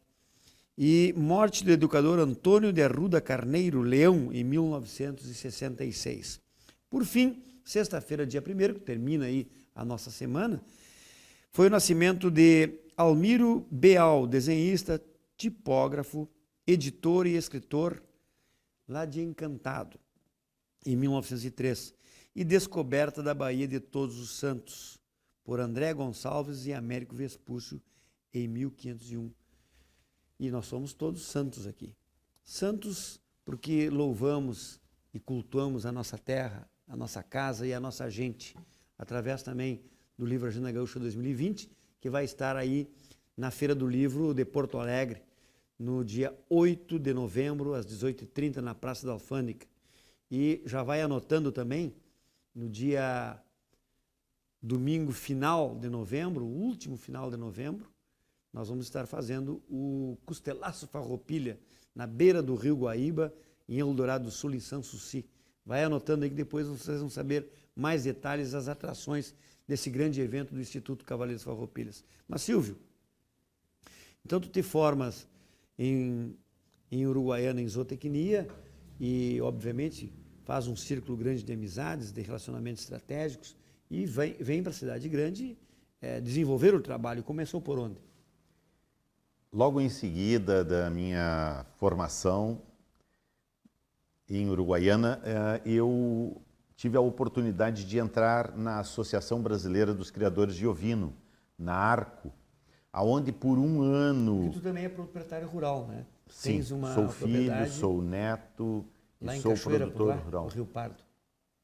E morte do educador Antônio de Arruda Carneiro Leão, em 1966. Por fim, sexta-feira, dia 1º, que termina aí a nossa semana, foi o nascimento de Almiro Beal, desenhista, tipógrafo, editor e escritor, lá de Encantado, em 1903, e Descoberta da Baía de Todos os Santos, por André Gonçalves e Américo Vespúcio, em 1501. E nós somos todos santos aqui. Santos porque louvamos e cultuamos a nossa terra, a nossa casa e a nossa gente, através também do livro Agenda Gaúcha 2020, que vai estar aí na Feira do Livro de Porto Alegre, no dia 8 de novembro, às 18h30, na Praça da Alfândega. E já vai anotando também, no dia domingo final de novembro, o último final de novembro, nós vamos estar fazendo o Costelaço Farroupilha, na beira do Rio Guaíba, em Eldorado do Sul, em Sanssouci. Vai anotando aí que depois vocês vão saber mais detalhes das atrações desse grande evento do Instituto Cavaleiros Farroupilhas. Mas, Silvio, então tu te formas em Uruguaiana, em zootecnia, e, obviamente, faz um círculo grande de amizades, de relacionamentos estratégicos, e vem para a cidade grande desenvolver o trabalho. Começou por onde? Logo em seguida da minha formação em Uruguaiana, eu tive a oportunidade de entrar na Associação Brasileira dos Criadores de Ovino, na ARCO, aonde por um ano... E tu também é proprietário rural, né? Sim, Tens uma sou filho, propriedade sou neto lá e em sou Cachoeira, produtor por lá, rural. no Rio Pardo.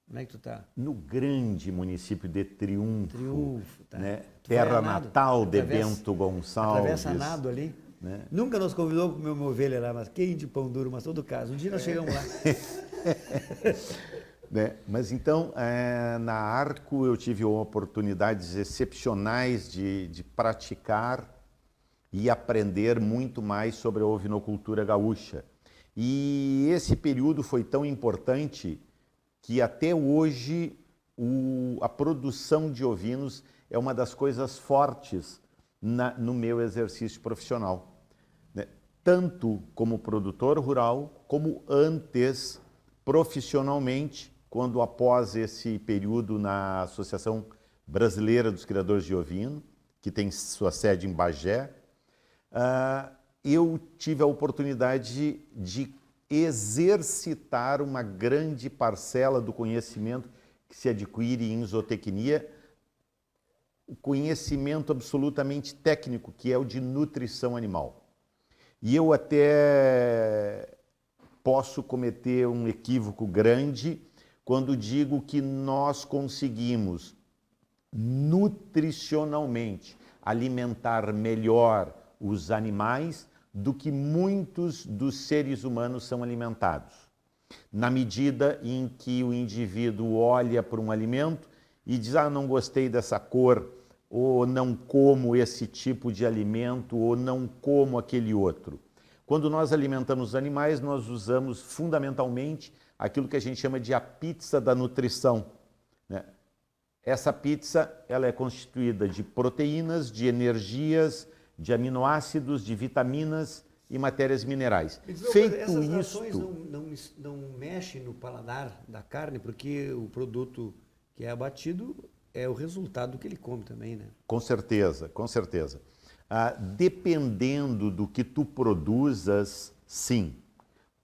Como é que tu tá? No grande município de Triunfo, Triunfo, tá? né? Tu vai Terra a nado? natal de Atravessa- Bento Gonçalves. Atravessa nado ali. Né? Nunca nos convidou para comer uma ovelha lá, mas quem de pão duro, mas todo caso. Um dia nós chegamos lá. Né? Mas então, na ARCO eu tive oportunidades excepcionais de praticar e aprender muito mais sobre a ovinocultura gaúcha. E esse período foi tão importante que até hoje a produção de ovinos é uma das coisas fortes no meu exercício profissional. Né? Tanto como produtor rural, como antes, profissionalmente, quando após esse período na Associação Brasileira dos Criadores de Ovino, que tem sua sede em Bagé, eu tive a oportunidade de exercitar uma grande parcela do conhecimento que se adquire em zootecnia, o conhecimento absolutamente técnico, que é o de nutrição animal. E eu até posso cometer um equívoco grande quando digo que nós conseguimos nutricionalmente alimentar melhor os animais do que muitos dos seres humanos são alimentados. Na medida em que o indivíduo olha para um alimento e diz, não gostei dessa cor, ou não como esse tipo de alimento, ou não como aquele outro. Quando nós alimentamos os animais, nós usamos fundamentalmente aquilo que a gente chama de a pizza da nutrição, né? Essa pizza ela é constituída de proteínas, de energias, de aminoácidos, de vitaminas e matérias minerais. Feito essas rações isto, não mexem no paladar da carne, porque o produto que é abatido é o resultado do que ele come também, né? com certeza, com certeza. Dependendo do que tu produzas, sim,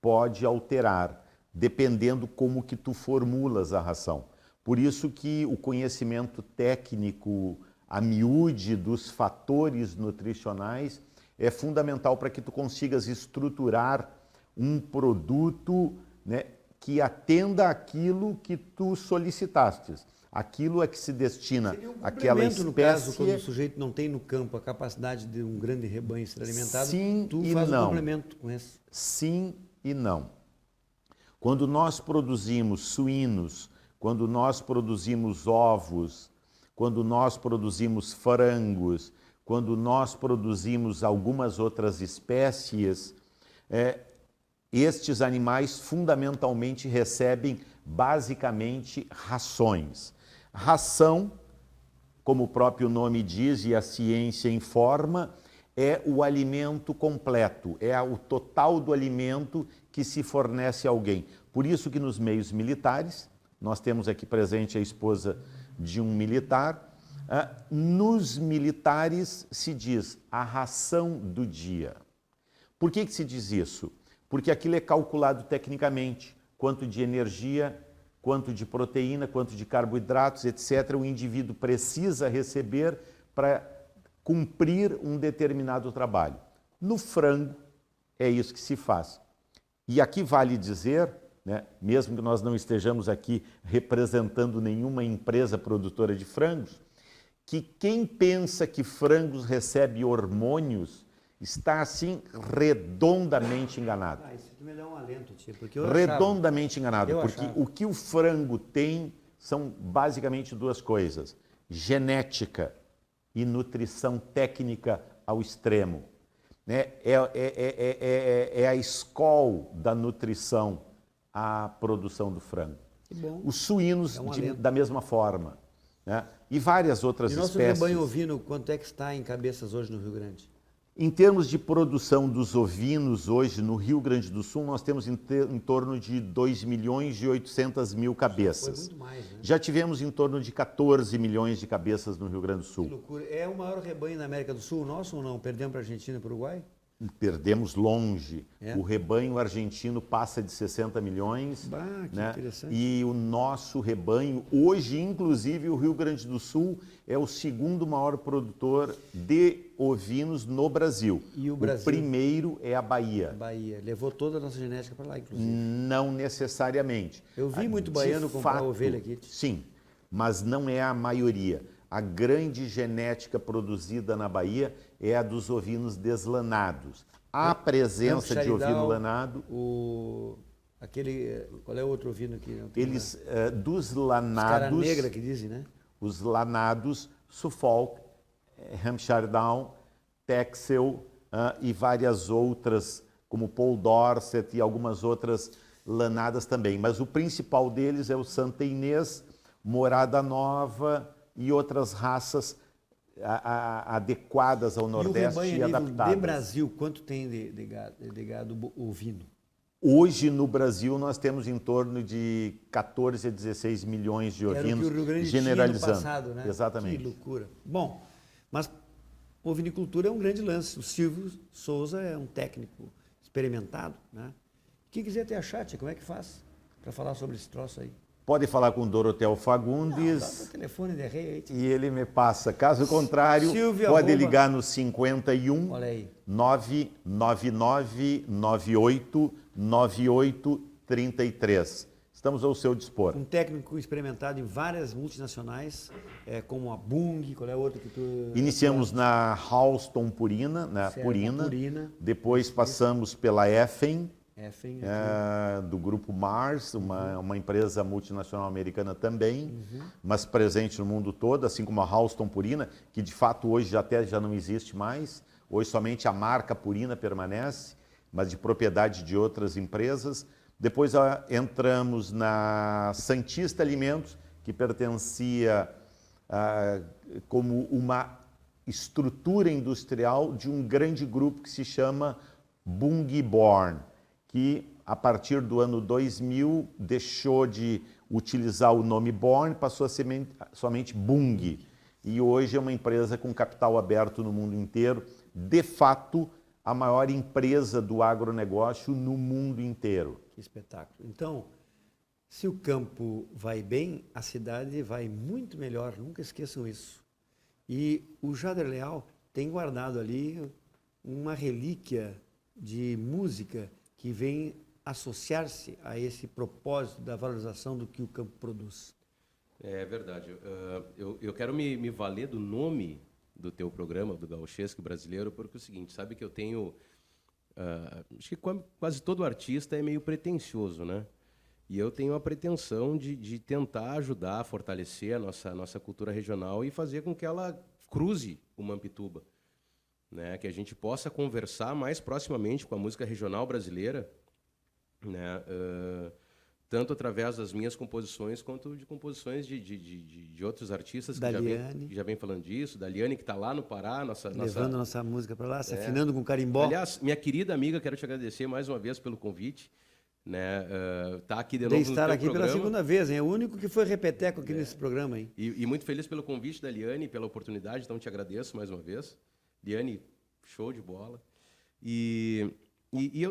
pode alterar, dependendo como que tu formulas a ração. Por isso que o conhecimento técnico a miúde dos fatores nutricionais é fundamental para que tu consigas estruturar um produto, né, que atenda aquilo que tu solicitastes. Aquilo é que se destina Seria um àquela complemento, no caso, quando o espécie. sujeito não tem no campo a capacidade de um grande rebanho ser alimentado, Sim tu e faz um não. complemento com esse. Sim e não. Quando nós produzimos suínos, quando nós produzimos ovos, quando nós produzimos frangos, quando nós produzimos algumas outras espécies, estes animais fundamentalmente recebem basicamente rações. Ração, como o próprio nome diz e a ciência informa, é o alimento completo, é o total do alimento que se fornece a alguém. Por isso que nos meios militares, nós temos aqui presente a esposa de um militar, nos militares se diz a ração do dia. Por que se diz isso? Porque aquilo é calculado tecnicamente, quanto de energia, quanto de proteína, quanto de carboidratos, etc., o indivíduo precisa receber para cumprir um determinado trabalho. No frango, é isso que se faz. E aqui vale dizer, né, mesmo que nós não estejamos aqui representando nenhuma empresa produtora de frangos, que quem pensa que frangos recebe hormônios está, assim, redondamente enganado. Isso aqui me dá um alento, tio, porque eu Redondamente enganado, Eu porque achava. o que o frango tem são basicamente duas coisas: genética e nutrição técnica ao extremo. Né? É a escola da nutrição a produção do frango. Que bom. Os suínos, É um alento. da mesma forma. Né? E várias outras E nosso espécies. rebanho ovino, quanto é que está em cabeças hoje no Rio Grande? Em termos de produção dos ovinos, hoje no Rio Grande do Sul, nós temos em torno de 2.800.000 cabeças. Foi muito mais, né? Já tivemos em torno de 14 milhões de cabeças no Rio Grande do Que Sul. loucura. É o maior rebanho na América do Sul, nosso ou não? Perdemos para a Argentina e para o Uruguai? Perdemos longe. É? O rebanho argentino passa de 60 milhões. Bah, que né? interessante. E o nosso rebanho, hoje, inclusive, o Rio Grande do Sul é o segundo maior produtor de ovinos no Brasil. E o Brasil? Primeiro é a Bahia. Bahia. Levou toda a nossa genética para lá, inclusive. Não necessariamente. Eu vi muito De baiano comprar fato, ovelha aqui. Sim, mas não é a maioria. A grande genética produzida na Bahia é a dos ovinos deslanados. A presença de ovino lanado, qual é o outro ovino aqui? Não tem eles, dos cara lanados, negra que dizem, né? os lanados, Suffolk, Hampshire Down, Texel e várias outras, como Paul Dorset e algumas outras lanadas também. Mas o principal deles é o Santa Inês, Morada Nova e outras raças adequadas ao E o Nordeste rebanho e a nível adaptadas. de Brasil, quanto tem de gado ovino? Hoje no Brasil nós temos em torno de 14 a 16 milhões de Era o que ovinos, o Rio Grande generalizando. tinha no passado, né? Exatamente. Que loucura. Bom, mas ovinicultura é um grande lance. O Silvio Souza é um técnico experimentado, né? Quem quiser ter a chat, como é que faz para falar sobre esse troço aí? Pode falar com o Dorotel Dá Fagundes o telefone de rei aí. e ele me passa. Caso contrário, Silvio, pode arroba- ligar no 51 Olha aí. 999 98 98 33. estamos ao seu dispor. Um técnico experimentado em várias multinacionais, como a Bung, qual é a outra que tu... Iniciamos na Halston Purina, Certo, Purina. Depois passamos pela Effen, Effen, do grupo Mars, uma empresa multinacional americana também, mas presente no mundo todo, assim como a Halston Purina, que de fato hoje já não existe mais. Hoje somente a marca Purina permanece, mas de propriedade de outras empresas. Depois entramos na Santista Alimentos, que pertencia como uma estrutura industrial de um grande grupo que se chama Bungborn, que a partir do ano 2000 deixou de utilizar o nome Born, passou a ser somente Bung. E hoje é uma empresa com capital aberto no mundo inteiro, de fato, a maior empresa do agronegócio no mundo inteiro. Que espetáculo. Então, se o campo vai bem, a cidade vai muito melhor, nunca esqueçam isso. E o Jader Leal tem guardado ali uma relíquia de música que vem associar-se a esse propósito da valorização do que o campo produz. É verdade. Eu quero me valer do nome do teu programa, do Gauchesque Brasileiro, porque é o seguinte, sabe que eu tenho... acho que quase todo artista é meio pretensioso, né? E eu tenho a pretensão de tentar ajudar a fortalecer a nossa cultura regional e fazer com que ela cruze o Mampituba, né? Que a gente possa conversar mais proximamente com a música regional brasileira, né? Tanto através das minhas composições, quanto de composições de outros artistas que já vem falando disso. Da Liane, que está lá no Pará. Levando nossa música para lá, se afinando com carimbó. Aliás, minha querida amiga, quero te agradecer mais uma vez pelo convite. Né? Tá aqui de novo no teu estar aqui programa. pela segunda vez, hein? É o único que foi repeteco aqui nesse programa. Hein? E muito feliz pelo convite da Liane, pela oportunidade, então te agradeço mais uma vez. Liane, show de bola. E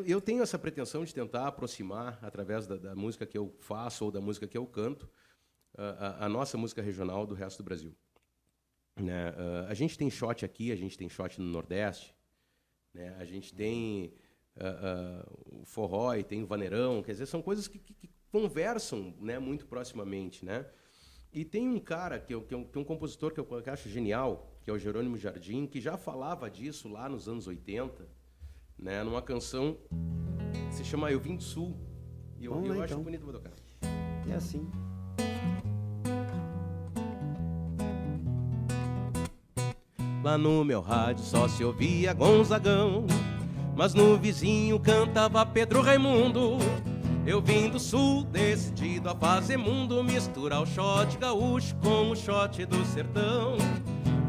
eu tenho essa pretensão de tentar aproximar, através da música que eu faço ou da música que eu canto, a nossa música regional do resto do Brasil. Né? A gente tem shot aqui, a gente tem shot no Nordeste, né? A gente tem o forró e tem o vaneirão, quer dizer, são coisas que conversam, né, muito proximamente. Né? E tem um cara, que é um compositor que eu acho genial, que é o Jerônimo Jardim, que já falava disso lá nos anos 80, né, numa canção que se chama Eu Vim do Sul. E eu acho bonito, vou tocar. É assim. Lá no meu rádio só se ouvia Gonzagão, mas no vizinho cantava Pedro Raimundo. Eu vim do sul, decidido a fazer mundo, misturar o shot gaúcho com o shot do sertão.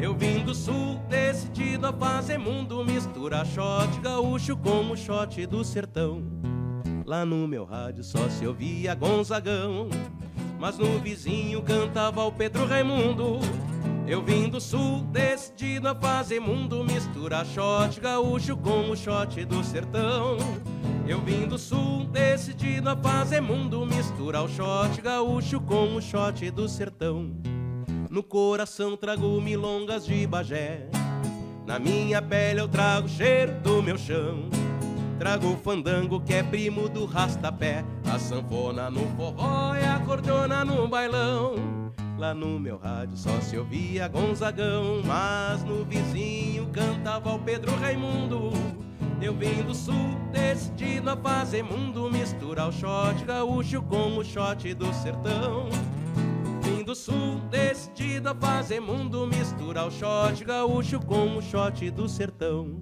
Eu vim do sul, decidido a fazer mundo, misturar shot gaúcho com o shot do sertão. Lá no meu rádio só se ouvia Gonzagão, mas no vizinho cantava o Pedro Raimundo. Eu vim do sul, decidido a fazer mundo, misturar shot gaúcho com o shot do sertão. Eu vim do sul, decidido a fazer mundo, misturar o shot gaúcho com o shot do sertão. No coração trago milongas de Bagé, na minha pele eu trago o cheiro do meu chão. Trago o fandango que é primo do rastapé, a sanfona no forró e a cordiona no bailão. Lá no meu rádio só se ouvia Gonzagão, mas no vizinho cantava o Pedro Raimundo. Eu vim do sul, decidido a fazer mundo, misturar o shot gaúcho com o shot do sertão. Vim do sul, decidido a fazer mundo, misturar o shot gaúcho com o shot do sertão.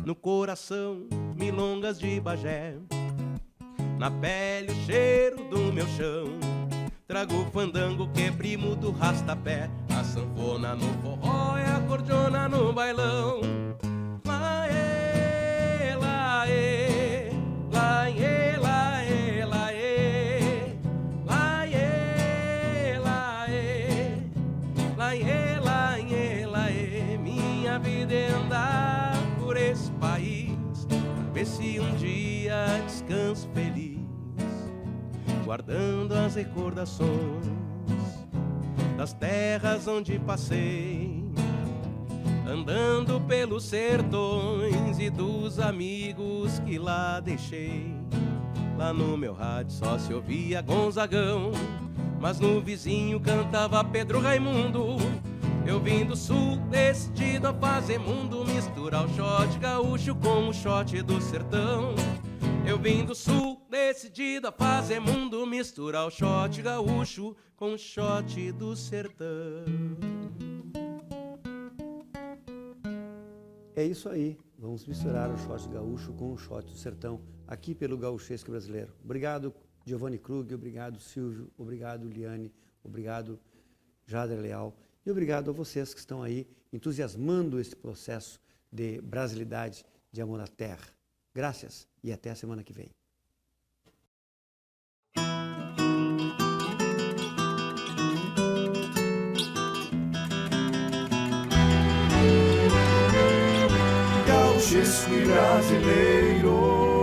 No coração, milongas de Bagé, na pele o cheiro do meu chão. Trago o fandango que é primo do rastapé, a sanfona no forró e a cordiona no bailão. Laê, laê, laê, laê, laê, laê, laê, laê, laê, laê. Minha vida é andar por esse país, pra ver se um dia descanso feliz, guardando as recordações das terras onde passei, andando pelos sertões e dos amigos que lá deixei. Lá no meu rádio só se ouvia Gonzagão, mas no vizinho cantava Pedro Raimundo. Eu vim do sul, decidido a fazer mundo, misturar o shot gaúcho com o shot do sertão. Eu vim do sul, decidido a fazer mundo, misturar o shot gaúcho com o shot do sertão. É isso aí. Vamos misturar o shot gaúcho com o shot do sertão, aqui pelo Gauchesco Brasileiro. Obrigado, Giovanni Krug, obrigado, Silvio, obrigado, Liane, obrigado, Jader Leal, e obrigado a vocês que estão aí entusiasmando esse processo de brasilidade, de amor à terra. Graças e até a semana que vem. Gauchesco e brasileiro.